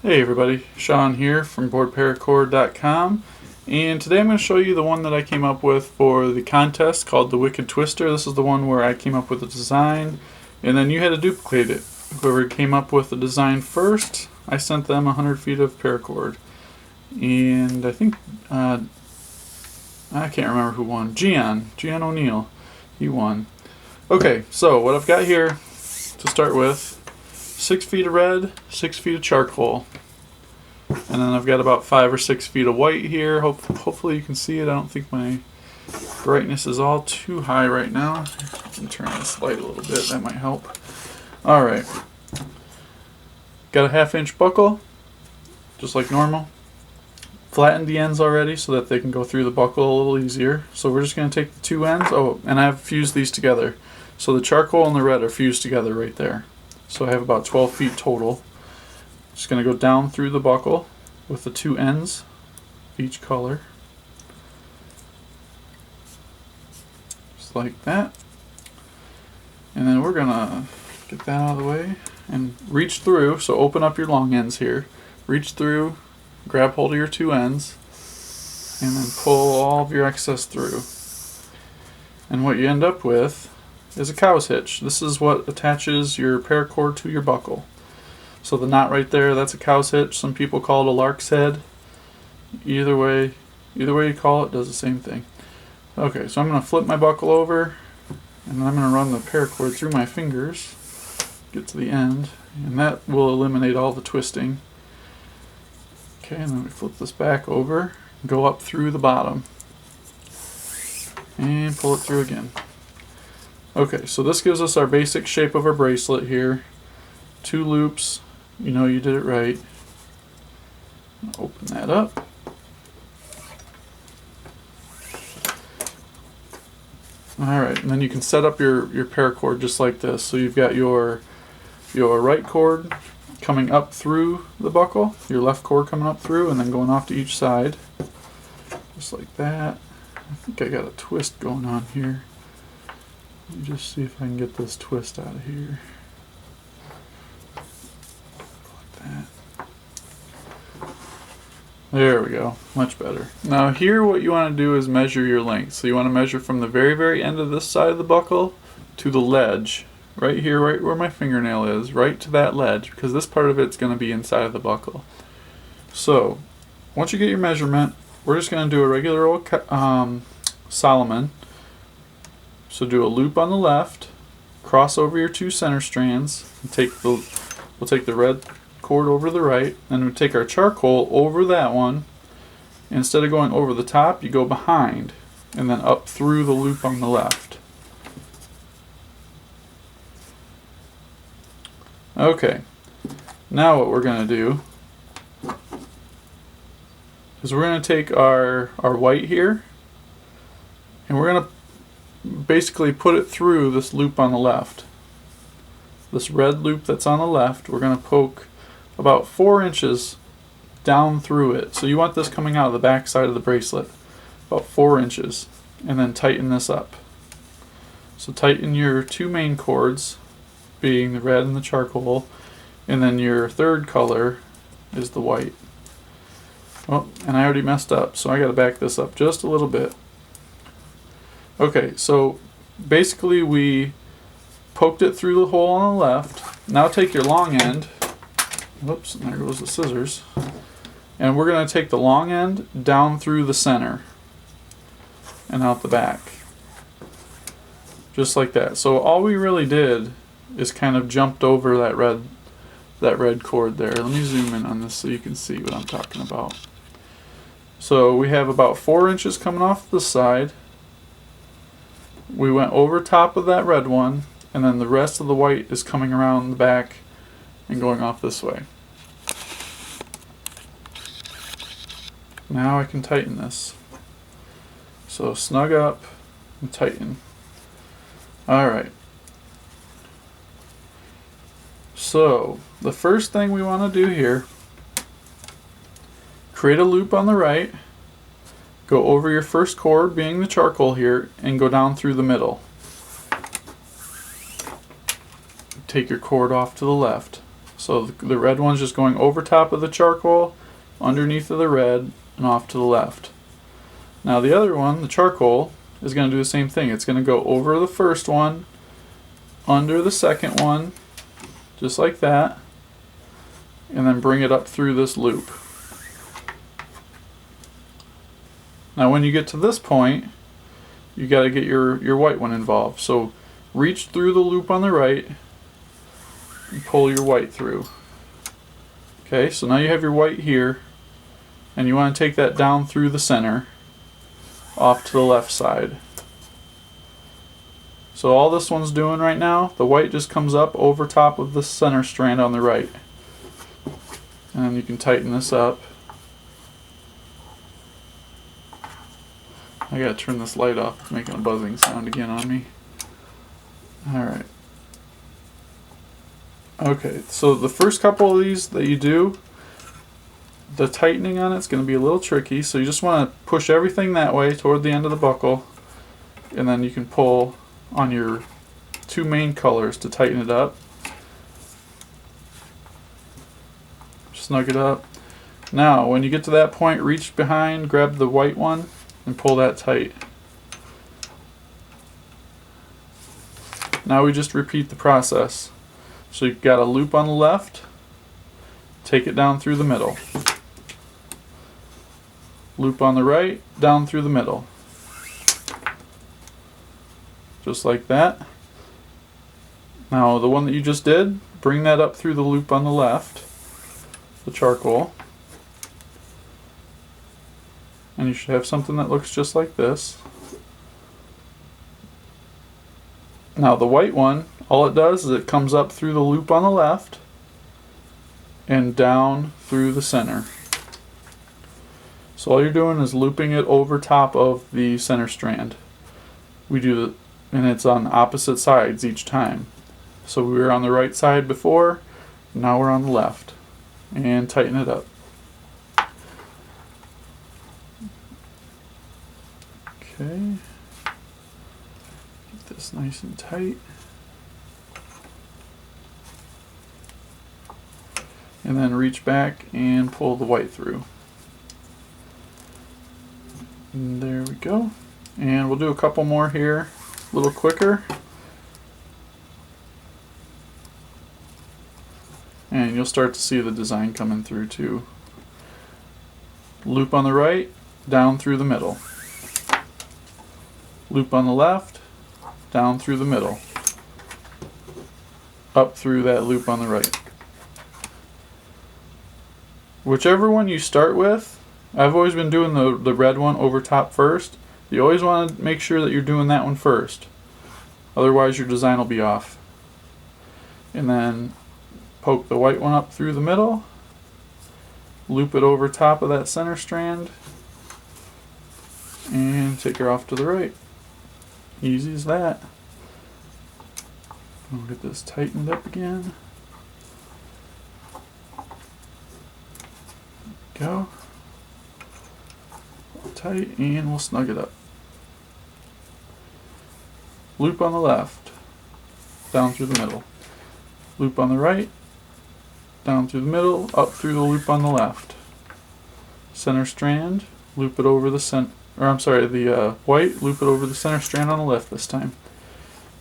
Hey everybody, Sean here from BoredParacord.com, and today I'm going to show you the one that I came up with for the contest called the Wicked Twister. This is the one where I came up with the design and then you had to duplicate it. Whoever came up with the design first, I sent them 100 feet of paracord. And I think, I can't remember who won. Gian O'Neill, he won. Okay, so what I've got here to start with, 6 feet of red, 6 feet of charcoal. And then I've got about 5 or 6 feet of white here. Hopefully you can see it. I don't think my brightness is all too high right now. I can turn this light a little bit, that might help. Alright. Got a 1/2 inch buckle, just like normal. Flattened the ends already so that they can go through the buckle a little easier. So we're just going to take the two ends. Oh, and I've fused these together. So the charcoal and the red are fused together right there. So I have about 12 feet total. Just going to go down through the buckle with the two ends of each color. Just like that. And then we're going to get that out of the way and reach through. So open up your long ends here. Reach through, grab hold of your two ends, and then pull all of your excess through. And what you end up with is a cow's hitch. This is what attaches your paracord to your buckle. So the knot right there, that's a cow's hitch. Some people call it a lark's head. Either way you call it, does the same thing. Okay, so I'm going to flip my buckle over, and I'm going to run the paracord through my fingers, get to the end, and that will eliminate all the twisting. Okay, and then we flip this back over, go up through the bottom, and pull it through again. Okay, so this gives us our basic shape of our bracelet here. 2 loops, you know you did it right. Open that up. Alright, and then you can set up your paracord just like this. So you've got your right cord coming up through the buckle, your left cord coming up through, and then going off to each side. Just like that. I think I got a twist going on here. Let me just see if I can get this twist out of here. Like that. There we go. Much better. Now here what you want to do is measure your length. So you want to measure from the very, very end of this side of the buckle to the ledge. Right here, right where my fingernail is. Right to that ledge, because this part of it's going to be inside of the buckle. So once you get your measurement, we're just going to do a regular old Solomon. So do a loop on the left, cross over your 2 center strands, and we'll take the red cord over the right, and we'll take our charcoal over that one. Instead of going over the top, you go behind, and then up through the loop on the left. Okay, now what we're going to do is we're going to take our white here, and we're going to basically put it through this loop on the left. This red loop that's on the left, we're going to poke about 4 inches down through it. So you want this coming out of the back side of the bracelet, about 4 inches, and then tighten this up. So tighten your 2 main cords, being the red and the charcoal, and then your third color is the white. Oh, and I already messed up, so I got to back this up just a little bit. Okay, so basically we poked it through the hole on the left. Now take your long end. Whoops, and there goes the scissors. And we're going to take the long end down through the center and out the back. Just like that. So all we really did is kind of jumped over that red cord there. Let me zoom in on this so you can see what I'm talking about. So we have about 4 inches coming off the side. We went over top of that red one, and then the rest of the white is coming around the back and going off this way. Now I can tighten this. So snug up and tighten. Alright. So the first thing we want to do here, create a loop on the right, go over your first cord, being the charcoal here, and go down through the middle. Take your cord off to the left. So the red one's just going over top of the charcoal, underneath of the red, and off to the left. Now the other one, the charcoal, is going to do the same thing. It's going to go over the first one, under the second one, just like that, and then bring it up through this loop. Now when you get to this point, you got to get your white one involved. So reach through the loop on the right and pull your white through. Okay, so now you have your white here, and you want to take that down through the center, off to the left side. So all this one's doing right now, the white just comes up over top of the center strand on the right. And you can tighten this up. I gotta turn this light off, it's making a buzzing sound again on me. Alright. Okay, so the first couple of these that you do, the tightening on it's going to be a little tricky, so you just want to push everything that way toward the end of the buckle, and then you can pull on your two main colors to tighten it up. Snug it up. Now when you get to that point, reach behind, grab the white one, and pull that tight. Now we just repeat the process. So you've got a loop on the left, take it down through the middle. Loop on the right, down through the middle. Just like that. Now the one that you just did, bring that up through the loop on the left, the charcoal. And you should have something that looks just like this. Now the white one, all it does is it comes up through the loop on the left and down through the center. So all you're doing is looping it over top of the center strand. We do the, and it's on opposite sides each time. So we were on the right side before, now we're on the left. And tighten it up. Okay. Get this nice and tight. And then reach back and pull the white through. And there we go. And we'll do a couple more here, a little quicker. And you'll start to see the design coming through too. Loop on the right, down through the middle. Loop on the left, down through the middle. Up through that loop on the right. Whichever one you start with, I've always been doing the red one over top first. You always want to make sure that you're doing that one first. Otherwise your design will be off. And then poke the white one up through the middle. Loop it over top of that center strand. And take her off to the right. Easy as that. We'll get this tightened up again. Go. Tight, and we'll snug it up. Loop on the left, down through the middle. Loop on the right, down through the middle, up through the loop on the left. Center strand, loop it over the the white, loop it over the center strand on the left this time.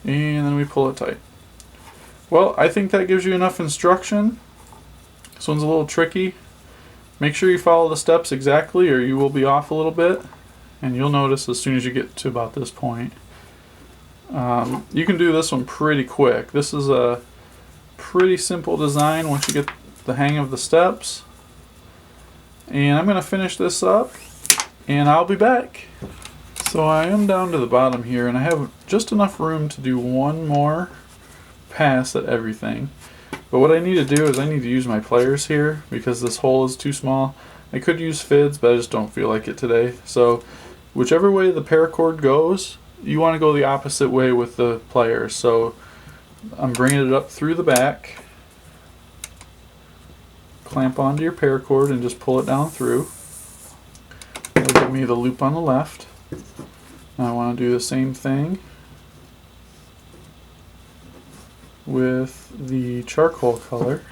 And then we pull it tight. Well, I think that gives you enough instruction. This one's a little tricky. Make sure you follow the steps exactly or you will be off a little bit, and you'll notice as soon as you get to about this point. You can do this one pretty quick. This is a pretty simple design once you get the hang of the steps. And I'm going to finish this up and I'll be back. So I am down to the bottom here and I have just enough room to do one more pass at everything. But what I need to do is I need to use my pliers here because this hole is too small. I could use fids, but I just don't feel like it today. So whichever way the paracord goes, you want to go the opposite way with the pliers. So I'm bringing it up through the back. Clamp onto your paracord and just pull it down through. That'll give me the loop on the left. Now I want to do the same thing with the charcoal color.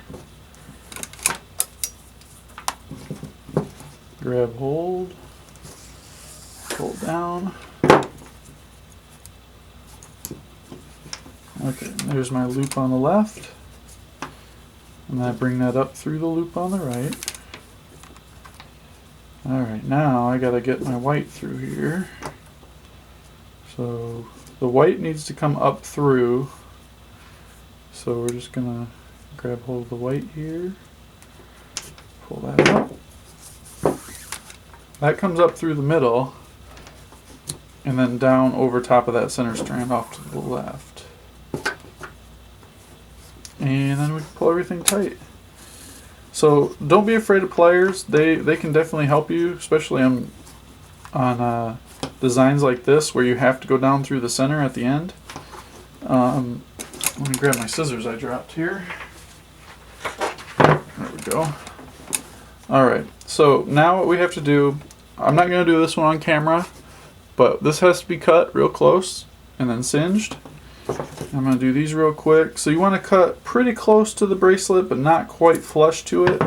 grab hold, pull down. Okay, there's my loop on the left. And I bring that up through the loop on the right. Alright, now I gotta get my white through here. So the white needs to come up through. So we're just gonna grab hold of the white here. Pull that up. That comes up through the middle. And then down over top of that center strand off to the left. And then we can pull everything tight. So don't be afraid of pliers. They can definitely help you, especially on designs like this where you have to go down through the center at the end. Let me grab my scissors I dropped here. There we go. Alright, so now what we have to do, I'm not going to do this one on camera, but this has to be cut real close and then singed. I'm going to do these real quick. So you want to cut pretty close to the bracelet, but not quite flush to it.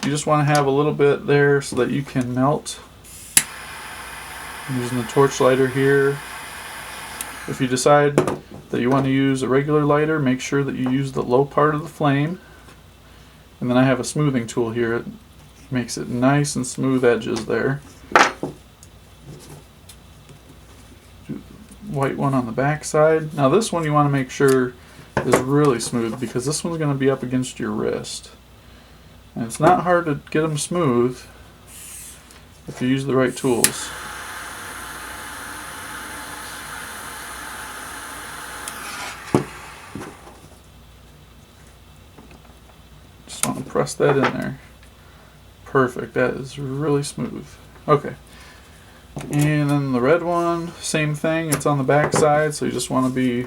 You just want to have a little bit there so that you can melt. I'm using the torch lighter here. If you decide that you want to use a regular lighter, make sure that you use the low part of the flame. And then I have a smoothing tool here. It makes it nice and smooth edges there. White one on the back side. Now this one you want to make sure is really smooth because this one's going to be up against your wrist. And it's not hard to get them smooth if you use the right tools. Just want to press that in there. Perfect. That is really smooth. Okay. And then the red one, same thing. It's on the back side, so you just want to be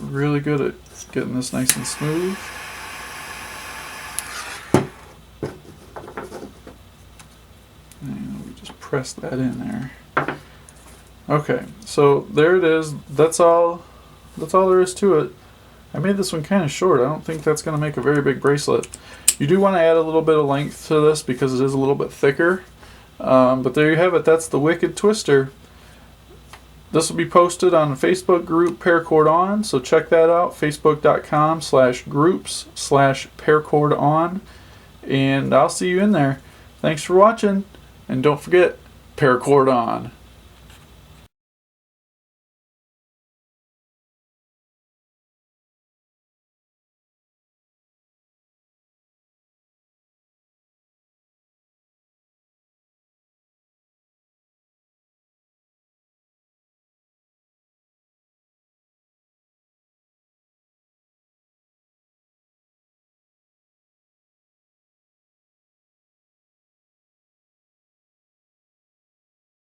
really good at getting this nice and smooth. And we just press that in there. Okay, so there it is. That's all there is to it. I made this one kind of short. I don't think that's going to make a very big bracelet. You do want to add a little bit of length to this because it is a little bit thicker. But there you have it. That's the Wicked Twister. This will be posted on the Facebook group Paracord On, so check that out. Facebook.com/groups/Paracord On. And I'll see you in there. Thanks for watching. And don't forget, Paracord On.